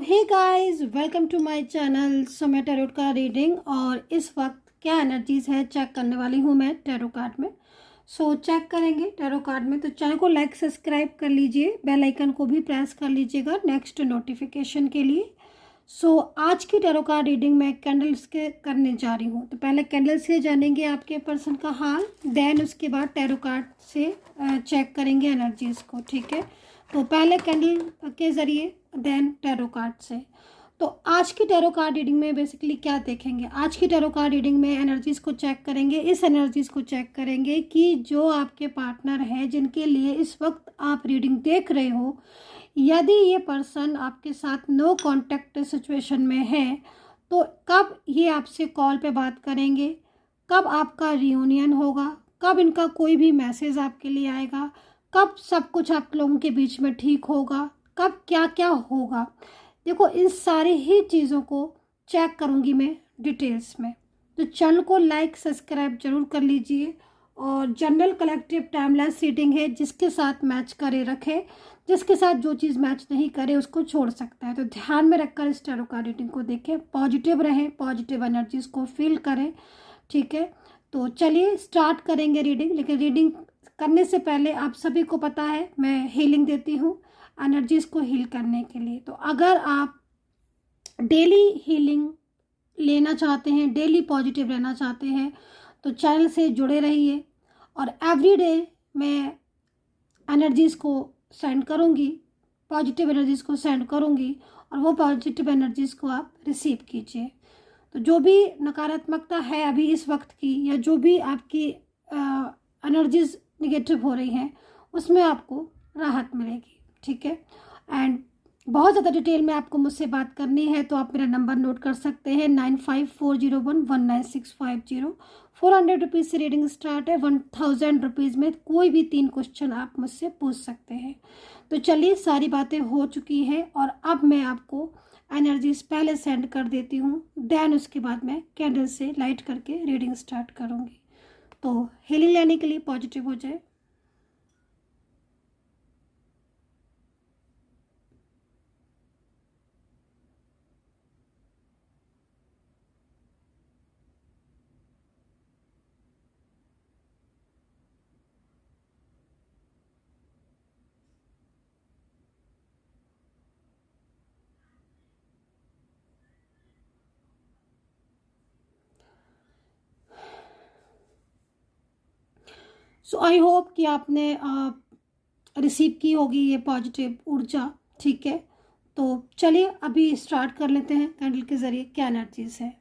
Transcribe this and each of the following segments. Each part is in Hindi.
Hey guys, welcome to my channel. So मैं टैरोट का रीडिंग और इस वक्त क्या एनर्जीज है चेक करने वाली हूँ मैं टैरो कार्ड में। चेक करेंगे टैरो कार्ड में। तो चैनल को लाइक सब्सक्राइब कर लीजिए, बेल आइकन को भी प्रेस कर लीजिएगा नेक्स्ट नोटिफिकेशन के लिए। आज की टैरो कार्ड रीडिंग मैं कैंडल्स के करने जा रही हूँ। तो पहले कैंडल से जानेंगे आपके पर्सन का हाल, देन उसके बाद टैरो कार्ड से चेक करेंगे एनर्जीज को। ठीक है, तो पहले कैंडल के ज़रिए देन टैरो कार्ड से। तो आज की टैरो कार्ड रीडिंग में बेसिकली क्या देखेंगे, आज की टैरो कार्ड रीडिंग में एनर्जीज को चेक करेंगे। इस एनर्जीज को चेक करेंगे कि जो आपके पार्टनर है, जिनके लिए इस वक्त आप रीडिंग देख रहे हो, यदि ये पर्सन आपके साथ नो कांटेक्ट सिचुएशन में है तो कब ये आपसे कॉल पे बात करेंगे, कब आपका रियूनियन होगा, कब इनका कोई भी मैसेज आपके लिए आएगा, कब सब कुछ आप लोगों के बीच में ठीक होगा, कब क्या क्या होगा। देखो, इन सारी ही चीज़ों को चेक करूँगी मैं डिटेल्स में। तो चैनल को लाइक सब्सक्राइब जरूर कर लीजिए। और जनरल कलेक्टिव टाइमलेस रीडिंग है, जिसके साथ मैच करे रखे, जिसके साथ जो चीज़ मैच नहीं करे उसको छोड़ सकता है। तो ध्यान में रखकर इस टैरो कार्ड रीडिंग को देखें, पॉजिटिव रहें, पॉजिटिव एनर्जीज को फील करें। ठीक है, तो चलिए स्टार्ट करेंगे रीडिंग। लेकिन रीडिंग करने से पहले आप सभी को पता है मैं हीलिंग देती हूँ एनर्जीज को हील करने के लिए। तो अगर आप डेली हीलिंग लेना चाहते हैं, डेली पॉजिटिव रहना चाहते हैं, तो चैनल से जुड़े रहिए। और एवरी डे मैं एनर्जीज़ को सेंड करूँगी, पॉजिटिव एनर्जीज़ को सेंड करूँगी, और वो पॉजिटिव एनर्जीज़ को आप रिसीव कीजिए। तो जो भी नकारात्मकता है अभी इस वक्त की, या जो भी आपकी एनर्जीज़ निगेटिव हो रही हैं, उसमें आपको राहत मिलेगी। ठीक है, एंड बहुत ज़्यादा डिटेल में आपको मुझसे बात करनी है तो आप मेरा नंबर नोट कर सकते हैं 9540119650। 400 रुपीज़ से रीडिंग स्टार्ट है। 1000 रुपीज़ में कोई भी 3 क्वेश्चन आप मुझसे पूछ सकते हैं। तो चलिए, सारी बातें हो चुकी हैं और अब मैं आपको एनर्जीज पहले सेंड कर देती हूँ, देन उसके बाद मैं कैंडल से लाइट करके रीडिंग स्टार्ट करूँगी। तो हीलिंग लेने के लिए पॉजिटिव हो जाए। सो आई होप कि आपने रिसीव की होगी ये पॉजिटिव ऊर्जा। ठीक है, तो चलिए अभी स्टार्ट कर लेते हैं कैंडल के ज़रिए क्या एनर्जीज है।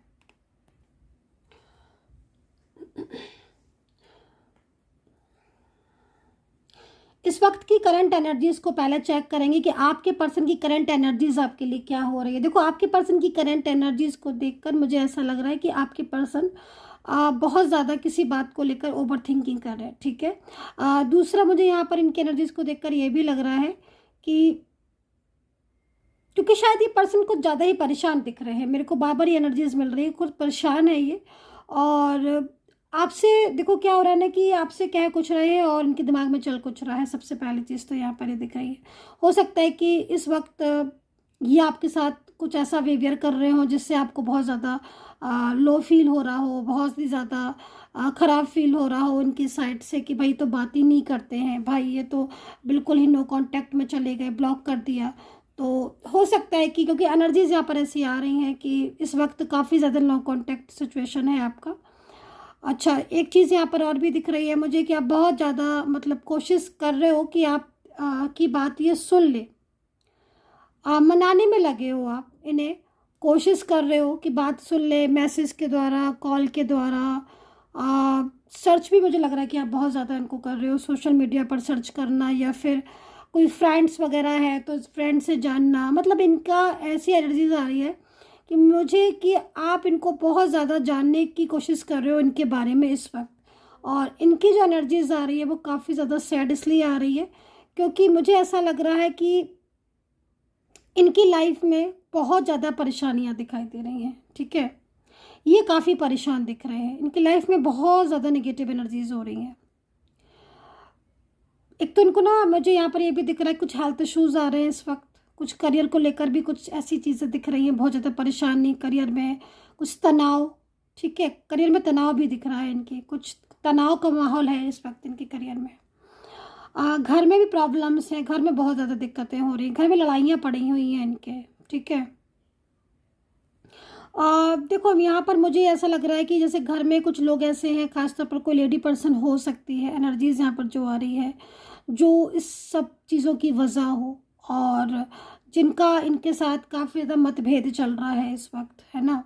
इस वक्त की करंट एनर्जीज को पहले चेक करेंगे कि आपके पर्सन की करंट एनर्जीज आपके लिए क्या हो रही है। देखो, आपके पर्सन की करंट एनर्जीज को देखकर मुझे ऐसा लग रहा है कि आपके पर्सन बहुत ज़्यादा किसी बात को लेकर ओवर थिंकिंग कर रहे हैं। ठीक है, दूसरा मुझे यहाँ पर इनकी एनर्जीज को देखकर ये भी लग रहा है कि क्योंकि शायद ये पर्सन कुछ ज़्यादा ही परेशान दिख रहे हैं, मेरे को बार बार ये एनर्जीज मिल रही है, कुछ परेशान है ये। और आपसे देखो क्या हो रहा है ना, कि आपसे कह कुछ रहे हैं और इनके दिमाग में चल कुछ रहा है। सबसे पहली चीज़ तो यहाँ पर ये दिख रही है। हो सकता है कि इस वक्त ये आपके साथ कुछ ऐसा बिहेवियर कर रहे हो जिससे आपको बहुत ज़्यादा लो फील हो रहा हो, बहुत ही ज़्यादा ख़राब फील हो रहा हो इनकी साइड से, कि भाई तो बात ही नहीं करते हैं, भाई ये तो बिल्कुल ही नो कांटेक्ट में चले गए, ब्लॉक कर दिया। तो हो सकता है कि क्योंकि एनर्जीज यहाँ पर ऐसी आ रही हैं कि इस वक्त काफ़ी ज़्यादा नो कांटेक्ट सिचुएशन है आपका। अच्छा, एक चीज़ यहाँ पर और भी दिख रही है मुझे कि आप बहुत ज़्यादा मतलब कोशिश कर रहे हो कि आप की बात ये सुन ले, मनाने में लगे हो आप इन्हें, कोशिश कर रहे हो कि बात सुन ले, मैसेज के द्वारा, कॉल के द्वारा। सर्च भी मुझे लग रहा है कि आप बहुत ज़्यादा इनको कर रहे हो, सोशल मीडिया पर सर्च करना, या फिर कोई फ्रेंड्स वगैरह है तो फ्रेंड से जानना। मतलब इनका ऐसी एनर्जीज आ रही है कि मुझे कि आप इनको बहुत ज़्यादा जानने की कोशिश कर रहे हो इनके बारे में इस वक्त। और इनकी जो एनर्जीज आ रही है वो काफ़ी ज़्यादा सैड इसलिए आ रही है क्योंकि मुझे ऐसा लग रहा है कि इनकी लाइफ में बहुत ज़्यादा परेशानियां दिखाई दे रही हैं। ठीक है, ये काफ़ी परेशान दिख रहे हैं, इनकी लाइफ में बहुत ज़्यादा नेगेटिव एनर्जीज हो रही हैं। एक तो इनको ना मुझे यहाँ पर ये भी दिख रहा है कुछ हेल्थ इश्यूज़ आ रहे हैं इस वक्त, कुछ करियर को लेकर भी कुछ ऐसी चीज़ें दिख रही हैं, बहुत ज़्यादा परेशानी करियर में, कुछ तनाव। ठीक है, करियर में तनाव भी दिख रहा है इनके, कुछ तनाव का माहौल है इस वक्त इनके करियर में। घर में भी प्रॉब्लम्स हैं, घर में बहुत ज़्यादा दिक्कतें हो रही हैं, घर में लड़ाइयाँ पड़ी हुई हैं इनके। ठीक है, देखो यहाँ पर मुझे ऐसा लग रहा है कि जैसे घर में कुछ लोग ऐसे हैं, खासतौर पर कोई लेडी पर्सन हो सकती है, एनर्जीज यहाँ पर जो आ रही है, जो इस सब चीज़ों की वजह हो, और जिनका इनके साथ काफ़ी ज़्यादा मतभेद चल रहा है इस वक्त, है ना।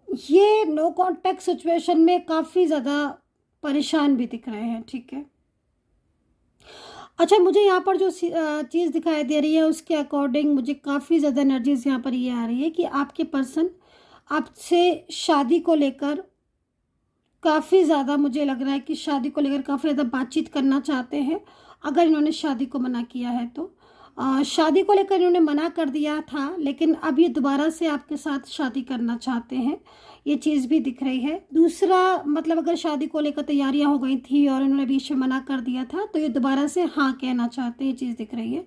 ये नो कॉन्टैक्ट सिचुएशन में काफ़ी ज़्यादा परेशान भी दिख रहे हैं। ठीक है, अच्छा, मुझे यहाँ पर जो चीज़ दिखाई दे रही है उसके अकॉर्डिंग मुझे काफ़ी ज़्यादा एनर्जीज यहाँ पर ये आ रही है कि आपके पर्सन आपसे शादी को लेकर काफ़ी ज़्यादा, मुझे लग रहा है कि शादी को लेकर काफ़ी ज़्यादा बातचीत करना चाहते हैं। अगर इन्होंने शादी को मना किया है तो शादी को लेकर इन्होंने मना कर दिया था, लेकिन अब ये दोबारा से आपके साथ शादी करना चाहते हैं, ये चीज़ भी दिख रही है। दूसरा मतलब अगर शादी को लेकर तैयारियां हो गई थी और इन्होंने बीच में मना कर दिया था, तो ये दोबारा से हाँ कहना चाहते हैं, ये चीज़ दिख रही है।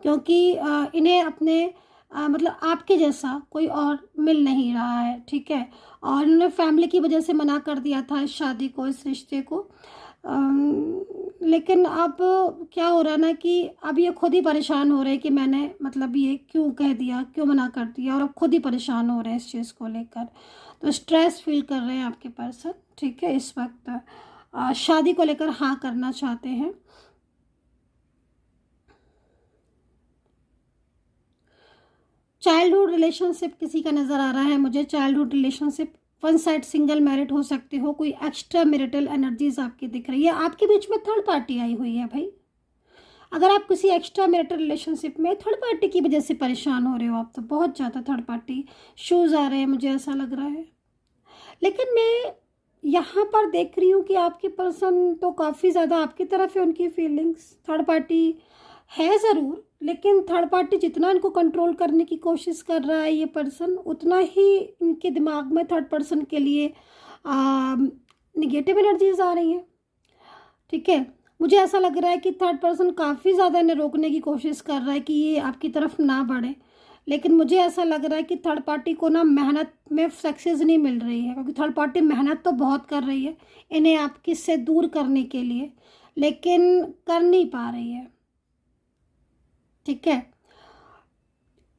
क्योंकि इन्हें अपने मतलब आपके जैसा कोई और मिल नहीं रहा है। ठीक है, और इन्होंने फैमिली की वजह से मना कर दिया था इस शादी को, इस रिश्ते को। लेकिन अब क्या हो रहा है ना कि अब ये खुद ही परेशान हो रहे हैं कि मैंने मतलब ये क्यों कह दिया, क्यों मना कर दिया, और अब खुद ही परेशान हो रहे हैं इस चीज़ को लेकर। तो स्ट्रेस फील कर रहे हैं आपके पर्सन। ठीक है, इस वक्त शादी को लेकर हाँ करना चाहते हैं। चाइल्डहुड रिलेशनशिप किसी का नज़र आ रहा है मुझे, childhood relationship, one side single married हो सकते हो, कोई एक्स्ट्रा मैरिटल एनर्जीज आपकी दिख रही है। आपके बीच में थर्ड पार्टी आई हुई है भाई। अगर आप किसी एक्स्ट्रा मैरिटल रिलेशनशिप में थर्ड पार्टी की वजह से परेशान हो रहे हो आप, तो बहुत ज़्यादा थर्ड पार्टी शूज़ आ रहे हैं, मुझे ऐसा लग रहा है। लेकिन मैं यहाँ पर देख रही हूँ कि आपके पर्सन तो काफ़ी ज़्यादा आपकी तरफ है, उनकी फीलिंग्स। थर्ड पार्टी है ज़रूर, लेकिन थर्ड पार्टी जितना इनको कंट्रोल करने की कोशिश कर रहा है ये पर्सन, उतना ही इनके दिमाग में थर्ड पर्सन के लिए निगेटिव एनर्जीज आ रही हैं। ठीक है, मुझे ऐसा लग रहा है कि थर्ड पर्सन काफ़ी ज़्यादा इन्हें रोकने की कोशिश कर रहा है कि ये आपकी तरफ ना बढ़े। लेकिन मुझे ऐसा लग रहा है कि थर्ड पार्टी को ना मेहनत में सक्सेस नहीं मिल रही है, क्योंकि थर्ड पार्टी मेहनत तो बहुत कर रही है इन्हें आपकी से दूर करने के लिए, लेकिन कर नहीं पा रही है। ठीक है,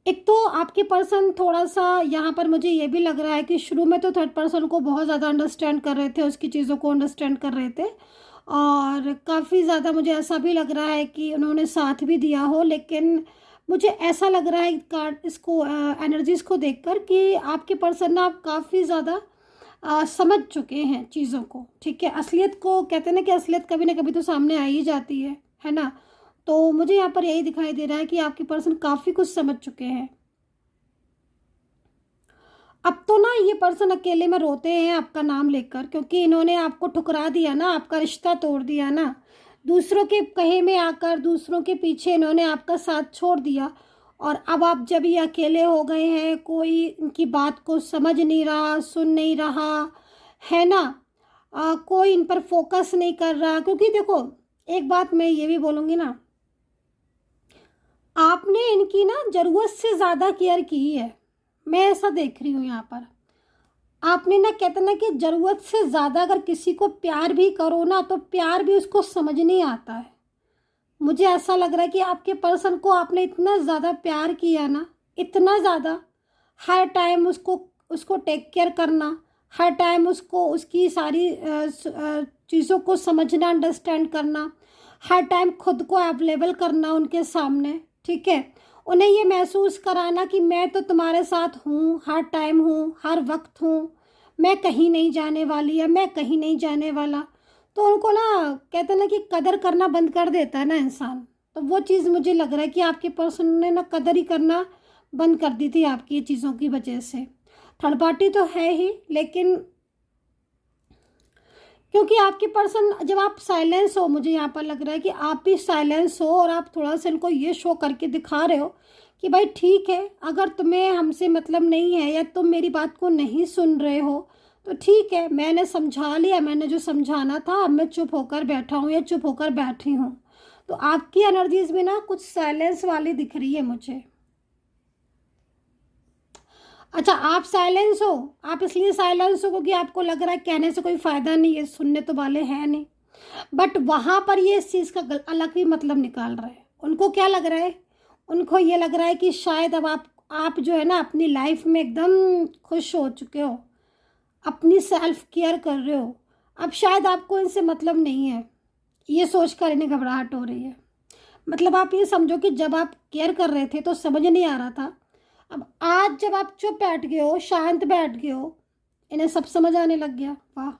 एक तो आपके पर्सन थोड़ा सा यहाँ पर मुझे ये भी लग रहा है कि शुरू में तो थर्ड पर्सन को बहुत ज़्यादा अंडरस्टैंड कर रहे थे, उसकी चीज़ों को अंडरस्टैंड कर रहे थे, और काफ़ी ज़्यादा मुझे ऐसा भी लग रहा है कि उन्होंने साथ भी दिया हो। लेकिन मुझे ऐसा लग रहा है कार्ड इसको एनर्जीज़ को देखकर कि आपके पर्सन ना आप काफ़ी ज़्यादा समझ चुके हैं चीज़ों को। ठीक है, असलियत को कहते हैं ना कि असलियत कभी ना कभी तो सामने आ ही जाती है ना। तो मुझे यहाँ पर यही दिखाई दे रहा है कि आपके पर्सन काफ़ी कुछ समझ चुके हैं। अब तो ना ये पर्सन अकेले में रोते हैं आपका नाम लेकर, क्योंकि इन्होंने आपको ठुकरा दिया ना, आपका रिश्ता तोड़ दिया ना, दूसरों के कहे में आकर दूसरों के पीछे इन्होंने आपका साथ छोड़ दिया। और अब आप जब ये अकेले हो गए हैं, कोई इनकी बात को समझ नहीं रहा, सुन नहीं रहा, है ना, कोई इन पर फोकस नहीं कर रहा। क्योंकि देखो एक बात मैं ये भी बोलूँगी ना, आपने इनकी ना ज़रूरत से ज़्यादा केयर की है, मैं ऐसा देख रही हूँ यहाँ पर। आपने ना कहते ना कि ज़रूरत से ज़्यादा अगर किसी को प्यार भी करो ना, तो प्यार भी उसको समझ नहीं आता है। मुझे ऐसा लग रहा है कि आपके पर्सन को आपने इतना ज़्यादा प्यार किया ना, इतना ज़्यादा, हर टाइम उसको उसको टेक केयर करना, हर टाइम उसको उसकी सारी चीज़ों को समझना, अंडरस्टैंड करना, हर टाइम खुद को अवेलेबल करना उनके सामने। ठीक है, उन्हें ये महसूस कराना कि मैं तो तुम्हारे साथ हूँ, हर टाइम हूँ, हर वक्त हूँ, मैं कहीं नहीं जाने वाली या मैं कहीं नहीं जाने वाला। तो उनको ना कहते हैं ना कि कदर करना बंद कर देता है ना इंसान। तो वो चीज़ मुझे लग रहा है कि आपके पर्सन ने ना कदर ही करना बंद कर दी थी आपकी ये चीज़ों की वजह से। थर्ड पार्टी तो है ही, लेकिन क्योंकि आपके पर्सन जब आप साइलेंस हो, मुझे यहाँ पर लग रहा है कि आप भी साइलेंस हो और आप थोड़ा सा इनको ये शो करके दिखा रहे हो कि भाई ठीक है, अगर तुम्हें हमसे मतलब नहीं है या तुम मेरी बात को नहीं सुन रहे हो तो ठीक है, मैंने समझा लिया, मैंने जो समझाना था, अब मैं चुप होकर बैठा हूँ या चुप होकर बैठी हूँ। तो आपकी एनर्जीज में ना कुछ साइलेंस वाली दिख रही है मुझे। अच्छा, आप साइलेंस हो, आप इसलिए साइलेंस हो क्योंकि आपको लग रहा है कहने से कोई फ़ायदा नहीं है, सुनने तो वाले हैं नहीं। बट वहाँ पर ये इस चीज़ का अलग ही मतलब निकाल रहे हैं। उनको क्या लग रहा है, उनको ये लग रहा है कि शायद अब आप जो है ना अपनी लाइफ में एकदम खुश हो चुके हो, अपनी सेल्फ केयर कर रहे हो, अब शायद आपको इनसे मतलब नहीं है। ये सोच कर इन्हें घबराहट हो रही है। मतलब आप ये समझो कि जब आप केयर कर रहे थे तो समझ नहीं आ रहा था, अब आज जब आप चुप बैठ गए हो, शांत बैठ गए हो, इन्हें सब समझ आने लग गया। वाह,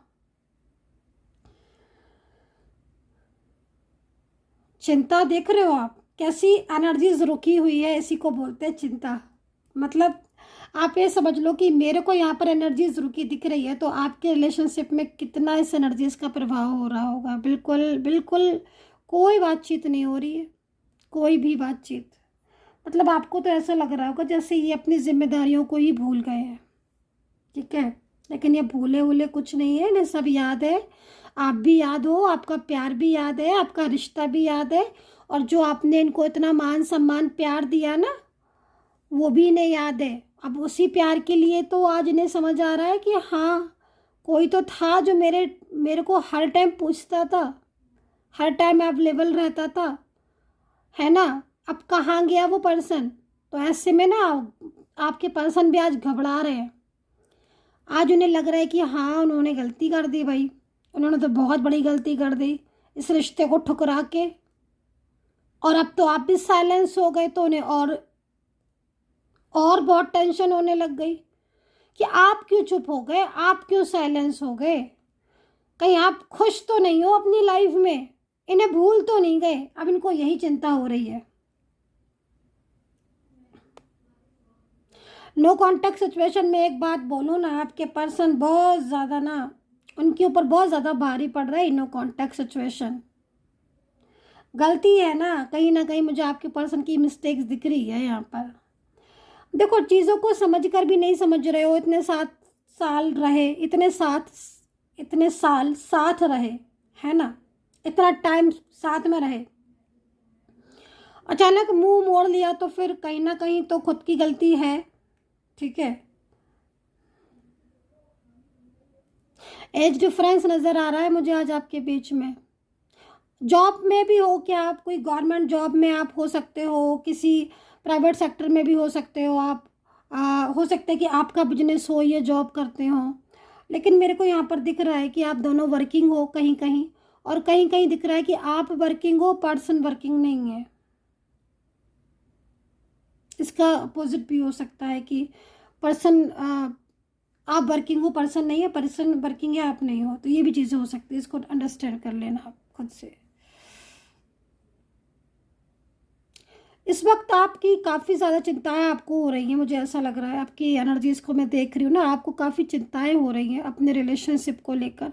चिंता देख रहे हो आप, कैसी एनर्जीज रुकी हुई है, इसी को बोलते हैं चिंता। मतलब आप ये समझ लो कि मेरे को यहाँ पर एनर्जीज रुकी दिख रही है, तो आपके रिलेशनशिप में कितना इस एनर्जीज का प्रभाव हो रहा होगा। बिल्कुल बिल्कुल कोई बातचीत नहीं हो रही है, कोई भी बातचीत। मतलब आपको तो ऐसा लग रहा होगा जैसे ये अपनी जिम्मेदारियों को ही भूल गए हैं, ठीक है। लेकिन ये भूले हुले कुछ नहीं है, इन्हें सब याद है। आप भी याद हो, आपका प्यार भी याद है, आपका रिश्ता भी याद है, और जो आपने इनको इतना मान सम्मान प्यार दिया ना, वो भी इन्हें याद है। अब उसी प्यार के लिए तो आज इन्हें समझ आ रहा है कि हाँ, कोई तो था जो मेरे को हर टाइम पूछता था, हर टाइम अवेलेबल रहता था, है ना। अब कहाँ गया वो पर्सन। तो ऐसे में ना आपके पर्सन भी आज घबरा रहे हैं। आज उन्हें लग रहा है कि हाँ, उन्होंने गलती कर दी भाई, उन्होंने तो बहुत बड़ी गलती कर दी इस रिश्ते को ठुकरा के। और अब तो आप भी साइलेंस हो गए, तो उन्हें और बहुत टेंशन होने लग गई कि आप क्यों चुप हो गए, आप क्यों साइलेंस हो गए, कहीं आप खुश तो नहीं हो अपनी लाइफ में, इन्हें भूल तो नहीं गए। अब इनको यही चिंता हो रही है। नो कॉन्टेक्ट सिचुएशन में एक बात बोलूँ ना, आपके पर्सन बहुत ज़्यादा ना, उनके ऊपर बहुत ज़्यादा भारी पड़ रहा है नो कॉन्टेक्ट सिचुएशन। गलती है ना कहीं मुझे आपके पर्सन की मिस्टेक्स दिख रही है यहाँ पर। देखो, चीज़ों को समझ कर भी नहीं समझ रहे हो। इतने 7 साल रहे, इतने साल साथ रहे, है ना, इतना टाइम साथ में रहे, अचानक मुंह मोड़ लिया, तो फिर कहीं ना कहीं तो खुद की गलती है, ठीक है। एज डिफरेंस नज़र आ रहा है मुझे आज आपके बीच में। जॉब में भी हो क्या आप, कोई गवर्नमेंट जॉब में आप हो सकते हो, किसी प्राइवेट सेक्टर में भी हो सकते हो आप। हो सकता है कि आपका बिजनेस हो, ये जॉब करते हो। लेकिन मेरे को यहाँ पर दिख रहा है कि आप दोनों वर्किंग हो कहीं कहीं, और कहीं कहीं दिख रहा है कि आप वर्किंग हो, पर्सन वर्किंग नहीं है। इसका अपोजिट भी हो सकता है कि पर्सन आप वर्किंग हो, पर्सन नहीं है, पर्सन वर्किंग है, आप नहीं हो। तो ये भी चीज़ें हो सकती है, इसको अंडरस्टैंड कर लेना आप खुद से। इस वक्त आपकी काफ़ी ज़्यादा चिंताएं आपको हो रही हैं, मुझे ऐसा लग रहा है। आपकी एनर्जीज़ को मैं देख रही हूँ ना, आपको काफ़ी चिंताएं हो रही हैं अपने रिलेशनशिप को लेकर।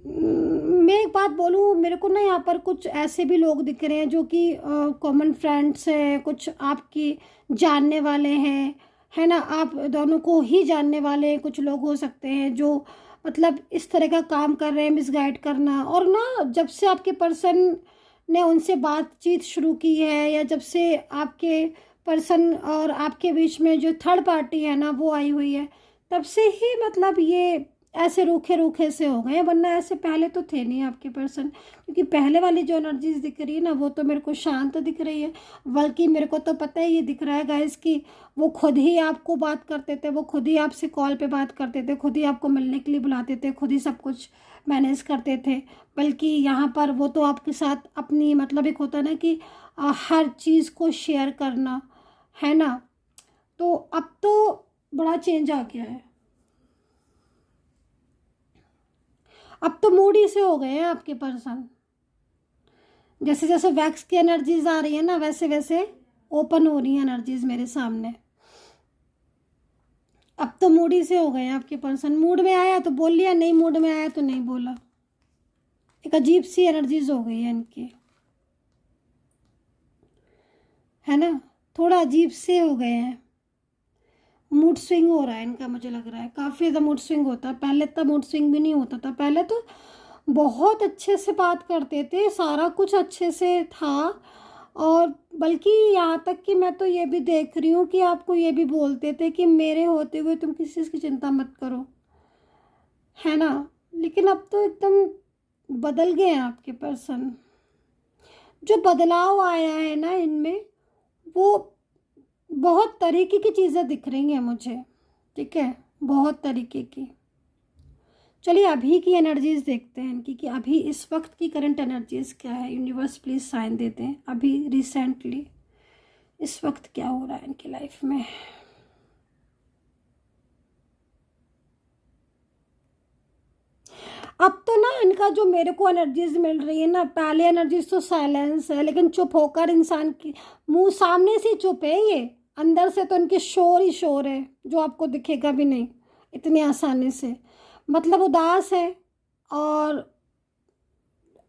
मैं एक बात बोलूँ, मेरे को ना यहाँ पर कुछ ऐसे भी लोग दिख रहे हैं जो कि कॉमन फ्रेंड्स हैं, कुछ आपकी जानने वाले हैं, है ना, आप दोनों को ही जानने वाले कुछ लोग हो सकते हैं जो मतलब इस तरह का काम कर रहे हैं, मिसगाइड करना। और ना, जब से आपके पर्सन ने उनसे बातचीत शुरू की है, या जब से आपके पर्सन और आपके बीच में जो थर्ड पार्टी है ना वो आई हुई है, तब से ही मतलब ये ऐसे रूखे रूखे से हो गए। वरना ऐसे पहले तो थे नहीं आपके पर्सन। क्योंकि पहले वाली जो एनर्जीज दिख रही है ना, वो तो मेरे को शांत दिख रही है। बल्कि मेरे को तो पता है, ये दिख रहा है गाइस कि वो खुद ही आपको बात करते थे, वो खुद ही आपसे कॉल पे बात करते थे, खुद ही आपको मिलने के लिए बुलाते थे, खुद ही सब कुछ मैनेज करते थे। बल्कि यहाँ पर वो तो आपके साथ अपनी मतलब एक होता ना कि हर चीज़ को शेयर करना, है ना। तो अब तो बड़ा चेंज आ गया है। अब तो मूडी से हो गए हैं आपके पर्सन। जैसे जैसे वैक्स की एनर्जीज आ रही है ना, वैसे वैसे ओपन हो रही है एनर्जीज मेरे सामने। अब तो मूडी से हो गए हैं आपके पर्सन। मूड में आया तो बोल लिया, नहीं मूड में आया तो नहीं बोला। एक अजीब सी एनर्जीज हो गई है इनकी, है ना, थोड़ा अजीब से हो गए हैं। मूड स्विंग हो रहा है इनका, मुझे लग रहा है काफ़ी ज़्यादा मूड स्विंग होता है। पहले इतना मूड स्विंग भी नहीं होता था। पहले तो बहुत अच्छे से बात करते थे, सारा कुछ अच्छे से था। और बल्कि यहाँ तक कि मैं तो ये भी देख रही हूँ कि आपको ये भी बोलते थे कि मेरे होते हुए तुम किसी चीज़ की चिंता मत करो, है ना। लेकिन अब तो एकदम बदल गए हैं आपके पर्सन। जो बदलाव आया है ना इनमें, वो बहुत तरीके की चीज़ें दिख रही हैं मुझे, ठीक है, बहुत तरीके की। चलिए अभी की एनर्जीज देखते हैं इनकी, कि अभी इस वक्त की करंट एनर्जीज क्या है। यूनिवर्स प्लीज साइन देते हैं अभी रिसेंटली इस वक्त क्या हो रहा है इनकी लाइफ में। अब तो ना इनका जो मेरे को एनर्जीज मिल रही है ना, पहले एनर्जीज तो साइलेंस है, लेकिन चुप होकर इंसान की मुंह सामने से चुप है, ये अंदर से तो इनके शोर ही शोर है, जो आपको दिखेगा भी नहीं इतनी आसानी से। मतलब उदास है। और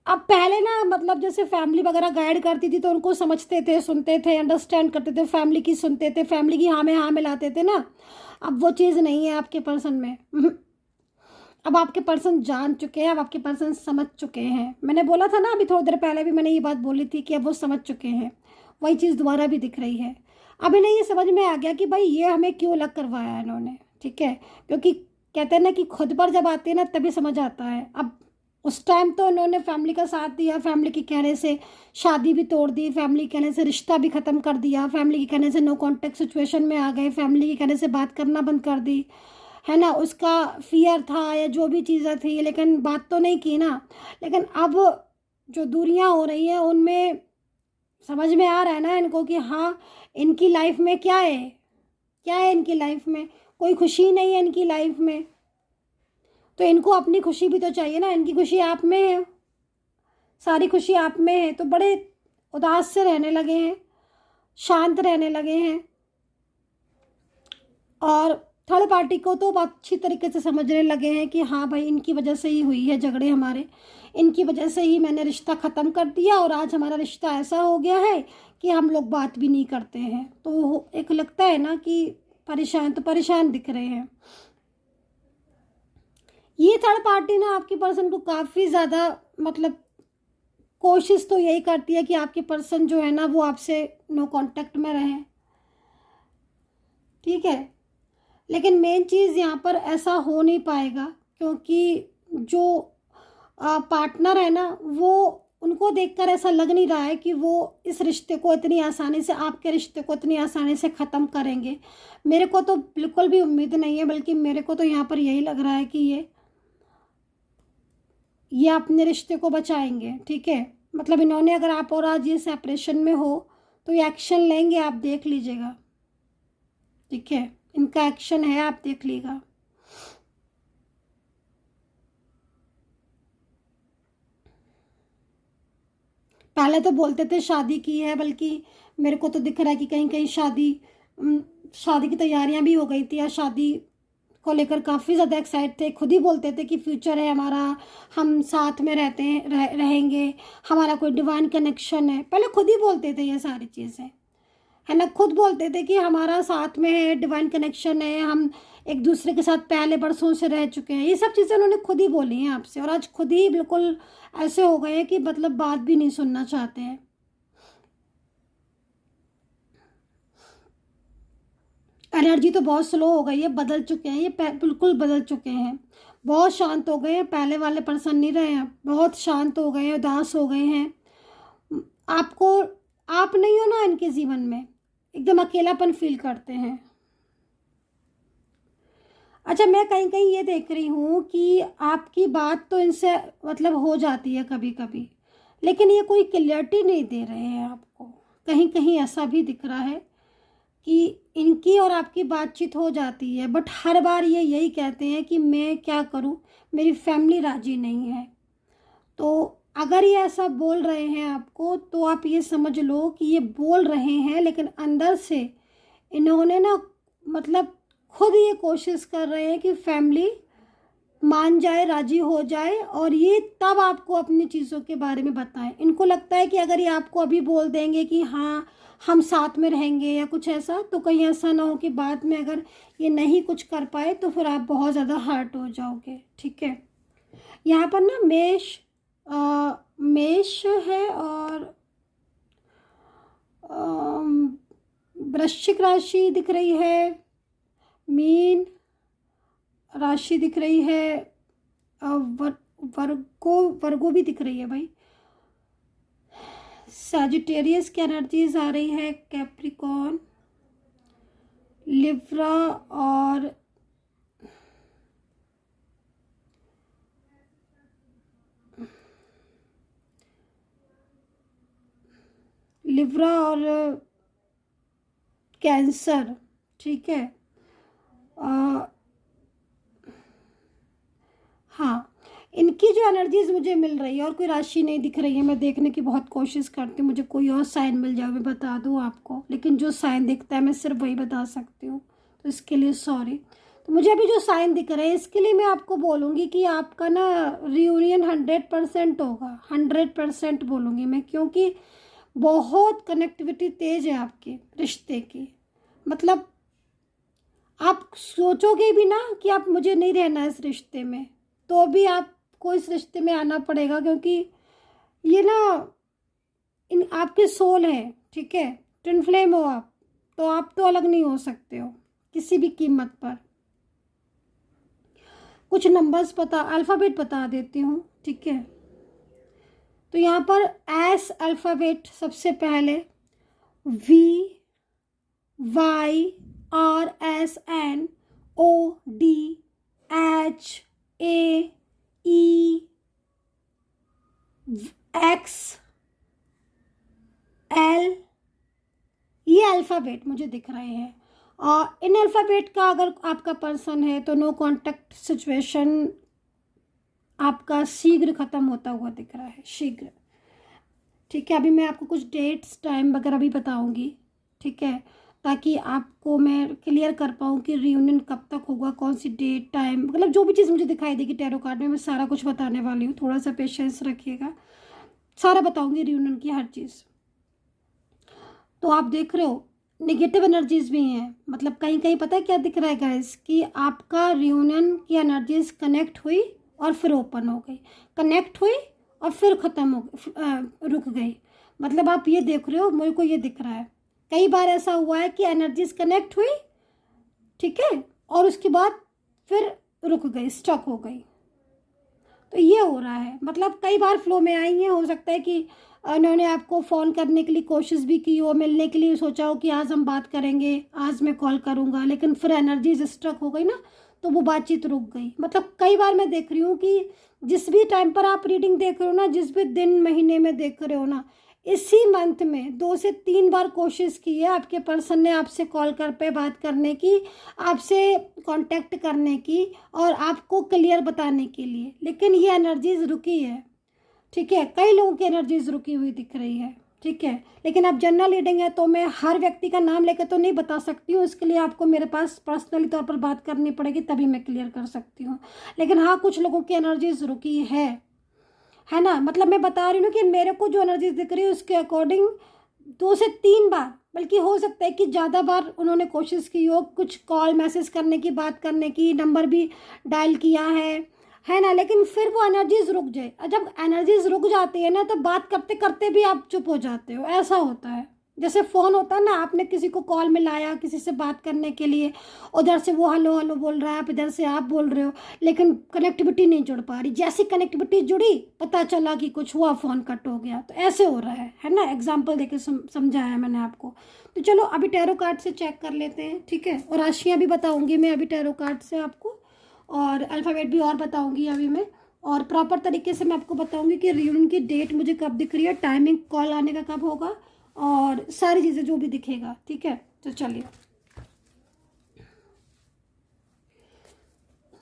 अब पहले ना, मतलब जैसे फैमिली वगैरह गाइड करती थी तो उनको समझते थे, सुनते थे, अंडरस्टैंड करते थे, फैमिली की सुनते थे, फैमिली की हाँ में हाँ मिलाते थे ना। अब वो चीज़ नहीं है आपके पर्सन में। अब आपके पर्सन जान चुके हैं, अब आपके पर्सन समझ चुके हैं। मैंने बोला था ना अभी थोड़ी देर पहले भी मैंने ये बात बोली थी कि अब वो समझ चुके हैं। वही चीज़ दोबारा भी दिख रही है। अब इन्हें ये समझ में आ गया कि भाई ये हमें क्यों अलग करवाया है इन्होंने, ठीक है। क्योंकि कहते हैं ना कि खुद पर जब आते हैं ना तभी समझ आता है। अब उस टाइम तो उन्होंने फैमिली का साथ दिया, फैमिली के कहने से शादी भी तोड़ दी, फैमिली के कहने से रिश्ता भी ख़त्म कर दिया, फैमिली के कहने से नो कांटेक्ट सिचुएशन में आ गए, फैमिली के कहने से बात करना बंद कर दी, है ना। उसका फियर था या जो भी चीज़ें थी, लेकिन बात तो नहीं की ना। लेकिन अब जो दूरियां हो रही हैं उनमें समझ में आ रहा है ना इनको कि हाँ इनकी लाइफ में क्या है, क्या है इनकी लाइफ में, कोई खुशी नहीं है इनकी लाइफ में। तो इनको अपनी खुशी भी तो चाहिए ना, इनकी खुशी आप में है, सारी खुशी आप में है। तो बड़े उदास से रहने लगे हैं, शांत रहने लगे हैं। और थर्ड पार्टी को तो अच्छी तरीके से समझने लगे हैं कि हाँ भाई इनकी वजह से ही हुई है झगड़े हमारे, इनकी वजह से ही मैंने रिश्ता ख़त्म कर दिया और आज हमारा रिश्ता ऐसा हो गया है कि हम लोग बात भी नहीं करते हैं। तो एक लगता है ना कि परेशान तो परेशान दिख रहे हैं। ये थर्ड पार्टी ना आपके पर्सन को काफ़ी ज़्यादा, मतलब कोशिश तो यही करती है कि आपके पर्सन जो है ना वो आपसे नो कांटेक्ट में रहे, ठीक है। लेकिन मेन चीज़ यहाँ पर ऐसा हो नहीं पाएगा, क्योंकि जो पार्टनर है ना वो, उनको देखकर ऐसा लग नहीं रहा है कि वो इस रिश्ते को इतनी आसानी से, आपके रिश्ते को इतनी आसानी से ख़त्म करेंगे। मेरे को तो बिल्कुल भी उम्मीद नहीं है, बल्कि मेरे को तो यहाँ पर यही लग रहा है कि ये अपने रिश्ते को बचाएंगे, ठीक है। मतलब इन्होंने, अगर आप और आज ये सेपरेशन में हो तो ये एक्शन लेंगे, आप देख लीजिएगा, ठीक है। इनका एक्शन है, आप देख लीजिएगा। पहले तो बोलते थे शादी की है, बल्कि मेरे को तो दिख रहा है कि कहीं कहीं शादी की तैयारियां भी हो गई थी, या शादी को लेकर काफ़ी ज़्यादा एक्साइट थे। खुद ही बोलते थे कि फ्यूचर है हमारा, हम साथ में रहते हैं, रहेंगे, हमारा कोई डिवाइन कनेक्शन है। पहले खुद ही बोलते थे ये सारी चीज़ें, है ना। खुद बोलते थे कि हमारा साथ में है, डिवाइन कनेक्शन है, हम एक दूसरे के साथ पहले बरसों से रह चुके हैं। ये सब चीज़ें उन्होंने खुद ही बोली हैं आपसे, और आज खुद ही बिल्कुल ऐसे हो गए हैं कि मतलब बात भी नहीं सुनना चाहते हैं। एनर्जी तो बहुत स्लो हो गई है, बदल चुके हैं ये, बिल्कुल बदल चुके हैं। बहुत शांत हो गए हैं, पहले वाले पर्सन नहीं रहे हैं, बहुत शांत हो गए हैं, उदास हो गए हैं। आपको, आप नहीं हो ना इनके जीवन में, एकदम अकेलापन फील करते हैं। अच्छा, मैं कहीं कहीं ये देख रही हूँ कि आपकी बात तो इनसे मतलब हो जाती है कभी कभी, लेकिन ये कोई क्लियरिटी नहीं दे रहे हैं आपको। कहीं कहीं ऐसा भी दिख रहा है कि इनकी और आपकी बातचीत हो जाती है, बट हर बार ये यही कहते हैं कि मैं क्या करूँ, मेरी फैमिली राजी नहीं है। तो अगर ये ऐसा बोल रहे हैं आपको, तो आप ये समझ लो कि ये बोल रहे हैं, लेकिन अंदर से इन्होंने ना, मतलब खुद ये कोशिश कर रहे हैं कि फैमिली मान जाए, राजी हो जाए, और ये तब आपको अपनी चीज़ों के बारे में बताएं। इनको लगता है कि अगर ये आपको अभी बोल देंगे कि हाँ हम साथ में रहेंगे या कुछ ऐसा, तो कहीं ऐसा ना हो कि बाद में अगर ये नहीं कुछ कर पाए तो फिर आप बहुत ज़्यादा हर्ट हो जाओगे, ठीक है। यहाँ पर ना मेष है और वृश्चिक राशि दिख रही है, मीन राशि दिख रही है, वर्गो भी दिख रही है भाई, सैजिटेरियस की एनर्जीज आ रही है, कैप्रिकॉर्न, लिब्रा और कैंसर। ठीक है, हाँ, इनकी जो एनर्जीज मुझे मिल रही है और कोई राशि नहीं दिख रही है। मैं देखने की बहुत कोशिश करती हूँ, मुझे कोई और साइन मिल जाए मैं बता दूँ आपको, लेकिन जो साइन दिखता है मैं सिर्फ वही बता सकती हूँ, तो इसके लिए सॉरी। तो मुझे अभी जो साइन दिख रहे हैं इसके लिए मैं आपको बोलूँगी कि आपका ना रियूनियन 100% होगा, 100% बोलूँगी मैं, क्योंकि बहुत कनेक्टिविटी तेज है आपके रिश्ते की। मतलब आप सोचोगे भी ना कि आप मुझे नहीं रहना इस रिश्ते में, तो भी आपको इस रिश्ते में आना पड़ेगा, क्योंकि ये ना इन आपके सोल है। ठीक है, ट्विन फ्लेम हो आप, तो आप तो अलग नहीं हो सकते हो किसी भी कीमत पर। कुछ नंबर्स अल्फ़ाबेट बता देती हूँ। ठीक है, तो यहाँ पर एस अल्फ़ाबेट सबसे पहले, V, Y, R, S, N, O, D, H, A, E, X, L, ये अल्फ़ाबेट मुझे दिख रहे हैं। और इन अल्फ़ाबेट का अगर आपका पर्सन है तो नो कॉन्टैक्ट सिचुएशन आपका शीघ्र ख़त्म होता हुआ दिख रहा है, शीघ्र। ठीक है, अभी मैं आपको कुछ डेट्स टाइम वगैरह भी बताऊंगी। ठीक है, ताकि आपको मैं क्लियर कर पाऊँ कि रियूनियन कब तक होगा, कौन सी डेट टाइम, मतलब जो भी चीज़ मुझे दिखाई देगी टैरो कार्ड में मैं सारा कुछ बताने वाली हूँ। थोड़ा सा पेशेंस रखिएगा, सारा बताऊंगी रियूनियन की हर चीज़। तो आप देख रहे हो नेगेटिव एनर्जीज भी हैं, मतलब कहीं कहीं पता है क्या दिख रहा है गाइस, कि आपका रियूनियन की एनर्जीज कनेक्ट हुई और फिर ओपन हो गई, कनेक्ट हुई और फिर ख़त्म हो गई, रुक गई। मतलब आप ये देख रहे हो, मेरे को ये दिख रहा है कई बार ऐसा हुआ है कि एनर्जीज कनेक्ट हुई, ठीक है, और उसके बाद फिर रुक गई, स्टक हो गई। तो ये हो रहा है, मतलब कई बार फ्लो में आई हैं। हो सकता है कि उन्होंने आपको फ़ोन करने के लिए कोशिश भी की हो, मिलने के लिए सोचा हो कि आज हम बात करेंगे, आज मैं कॉल करूँगा, लेकिन फिर एनर्जीज स्ट्रक हो गई ना, तो वो बातचीत रुक गई। मतलब कई बार मैं देख रही हूँ कि जिस भी टाइम पर आप रीडिंग देख रहे हो ना, जिस भी दिन महीने में देख रहे हो ना, इसी मंथ में 2 से 3 बार कोशिश की है आपके पर्सन ने आपसे कॉल कर पे बात करने की, आपसे कांटेक्ट करने की और आपको क्लियर बताने के लिए, लेकिन ये एनर्जीज रुकी है। ठीक है, कई लोगों की एनर्जीज रुकी हुई दिख रही है। ठीक है, लेकिन अब जनरल रीडिंग है तो मैं हर व्यक्ति का नाम लेकर तो नहीं बता सकती हूँ, इसके लिए आपको मेरे पास पर्सनली तौर पर बात करनी पड़ेगी, तभी मैं क्लियर कर सकती हूँ। लेकिन हाँ, कुछ लोगों की एनर्जीज रुकी है ना। मतलब मैं बता रही हूँ कि मेरे को जो एनर्जीज दिख रही है उसके अकॉर्डिंग 2 से 3 बार, बल्कि हो सकता है कि ज़्यादा बार उन्होंने कोशिश की हो, कुछ कॉल मैसेज करने की, बात करने की, नंबर भी डायल किया है ना, लेकिन फिर वो एनर्जीज रुक जाए। और जब एनर्जीज रुक जाती है ना, तो बात करते करते भी आप चुप हो जाते हो, ऐसा होता है। जैसे फ़ोन होता है ना, आपने किसी को कॉल में लाया किसी से बात करने के लिए, उधर से वो हेलो हेलो बोल रहा है, आप इधर से आप बोल रहे हो, लेकिन कनेक्टिविटी नहीं जुड़ पा रही। जैसी कनेक्टिविटी जुड़ी, पता चला कि कुछ हुआ, फ़ोन कट हो गया। तो ऐसे हो रहा है ना। एग्जाम्पल देके समझाया मैंने आपको। तो चलो अभी टैरो कार्ड से चेक कर लेते हैं। ठीक है, और राशियाँ भी बताऊँगी मैं अभी टैरो कार्ड से आपको, और अल्फ़ाबेट भी और बताऊंगी अभी मैं, और प्रॉपर तरीके से मैं आपको बताऊंगी कि रियूनियन की डेट मुझे कब दिख रही है, टाइमिंग कॉल आने का कब होगा, और सारी चीज़ें जो भी दिखेगा। ठीक है, तो चलिए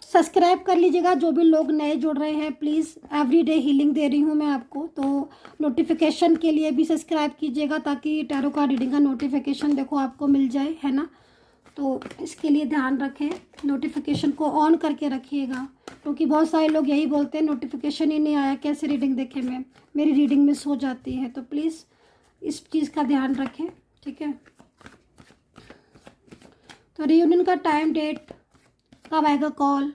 सब्सक्राइब कर लीजिएगा जो भी लोग नए जुड़ रहे हैं, प्लीज़। एवरीडे हीलिंग दे रही हूँ मैं आपको, तो नोटिफिकेशन के लिए भी सब्सक्राइब कीजिएगा, ताकि टैरो कार्ड रीडिंग का नोटिफिकेशन देखो आपको मिल जाए, है ना। तो इसके लिए ध्यान रखें, नोटिफिकेशन को ऑन करके रखिएगा, क्योंकि बहुत सारे लोग यही बोलते हैं नोटिफिकेशन ही नहीं आया, कैसे रीडिंग देखें मैं, मेरी रीडिंग मिस हो जाती है। तो प्लीज़ इस चीज़ का ध्यान रखें। ठीक है, तो रियूनियन का टाइम डेट कब आएगा कॉल,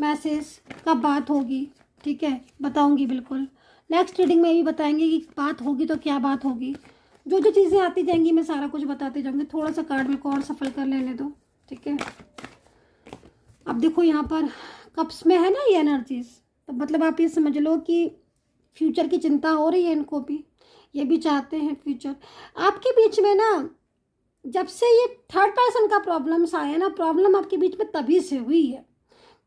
मैसेज, कब बात होगी, ठीक है, बताऊंगी बिल्कुल। नेक्स्ट रीडिंग में भी बताएंगे कि बात होगी तो क्या बात होगी। जो जो चीज़ें आती जाएंगी मैं सारा कुछ बताते जाऊंगी। थोड़ा सा कार्ड मेरे को और सफल कर लेने दो, ठीक है। अब देखो यहाँ पर कप्स में है ना ये एनर्जीज, तो मतलब आप ये समझ लो कि फ्यूचर की चिंता हो रही है इनको भी, ये भी चाहते हैं फ्यूचर। आपके बीच में ना जब से ये थर्ड पर्सन का प्रॉब्लम्स आया ना, प्रॉब्लम आपके बीच में तभी से हुई है।